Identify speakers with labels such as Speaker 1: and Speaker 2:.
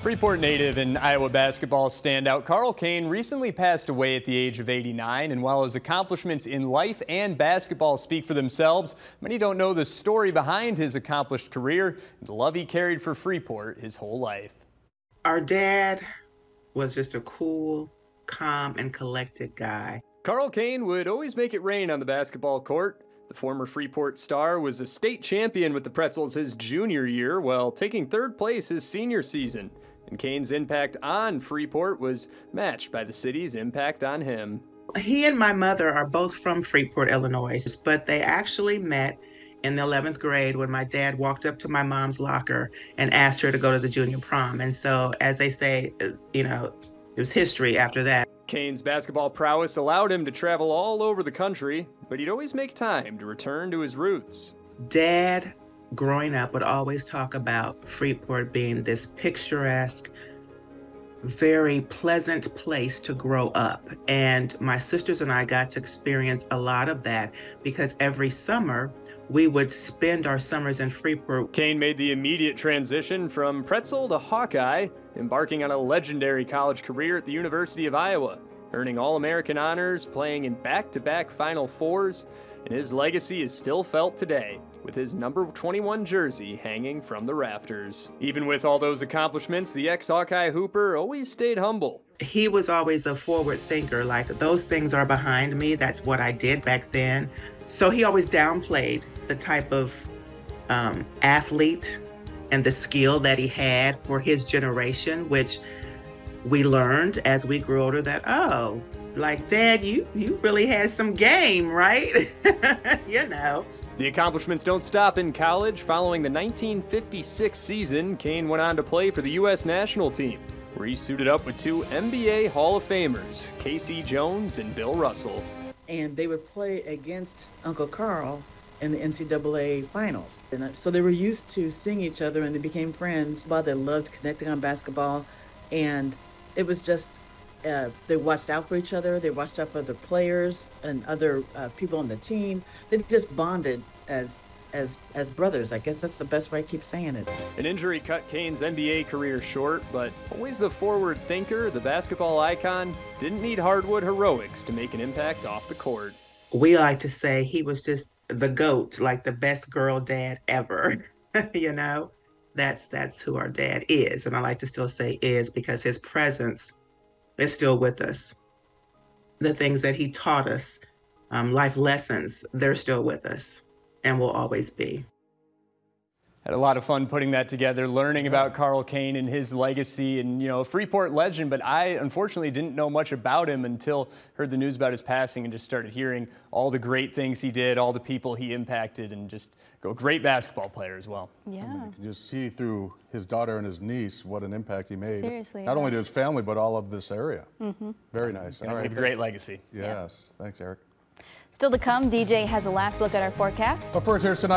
Speaker 1: Freeport native and Iowa basketball standout Carl Cain recently passed away at the age of 89, and while his accomplishments in life and basketball speak for themselves, many don't know the story behind his accomplished career and the love he carried for Freeport his whole life.
Speaker 2: Our dad was just a cool, calm, and collected guy.
Speaker 1: Carl Cain would always make it rain on the basketball court. The former Freeport star was a state champion with the Pretzels his junior year, while taking third place his senior season. And Cain's impact on Freeport was matched by the city's impact on him.
Speaker 2: He and my mother are both from Freeport, Illinois, but they actually met in the 11th grade when my dad walked up to my mom's locker and asked her to go to the junior prom. And so, as they say, there's history after that.
Speaker 1: Cain's basketball prowess allowed him to travel all over the country, but he'd always make time to return to his roots.
Speaker 2: Dad, growing up, would always talk about Freeport being this picturesque, very pleasant place to grow up. And my sisters and I got to experience a lot of that because every summer we would spend our summers in Freeport.
Speaker 1: Cain made the immediate transition from Pretzel to Hawkeye, embarking on a legendary college career at the University of Iowa, earning All-American honors, playing in back-to-back Final Fours, and his legacy is still felt today, with his number 21 jersey hanging from the rafters. Even with all those accomplishments, the ex-Hawkeye hooper always stayed humble.
Speaker 2: He was always a forward thinker, like, those things are behind me, that's what I did back then. So he always downplayed the type of athlete and the skill that he had for his generation, which we learned as we grew older that, oh, like, Dad, you really had some game, right? You know.
Speaker 1: The accomplishments don't stop in college. Following the 1956 season, Cain went on to play for the U.S. national team, where he suited up with two NBA Hall of Famers, Casey Jones and Bill Russell.
Speaker 3: And they would play against Uncle Carl in the NCAA finals. And so they were used to seeing each other and they became friends. They loved connecting on basketball. And it was just, they watched out for each other. They watched out for other players and other people on the team. They just bonded as brothers. I guess that's the best way I keep saying it.
Speaker 1: An injury cut Cain's NBA career short, but always the forward thinker, the basketball icon didn't need hardwood heroics to make an impact off the court.
Speaker 2: We like to say he was just the GOAT, like the best girl dad ever. You know, that's who our dad is. And I like to still say is because his presence is still with us. The things that he taught us, life lessons, they're still with us and will always be.
Speaker 1: Had a lot of fun putting that together, learning about Carl Cain and his legacy, and a Freeport legend, but I unfortunately didn't know much about him until heard the news about his passing and just started hearing all the great things he did, all the people he impacted, and just a great basketball player as well.
Speaker 4: Yeah.
Speaker 5: You can just see through his daughter and his niece what an impact he made.
Speaker 4: Seriously.
Speaker 5: Not only to his family, but all of this area.
Speaker 4: Mm-hmm.
Speaker 5: Very nice.
Speaker 1: All right. Great legacy.
Speaker 5: Yes. Thanks, Eric.
Speaker 4: Still to come, DJ has a last look at our forecast.
Speaker 5: But first, here's tonight.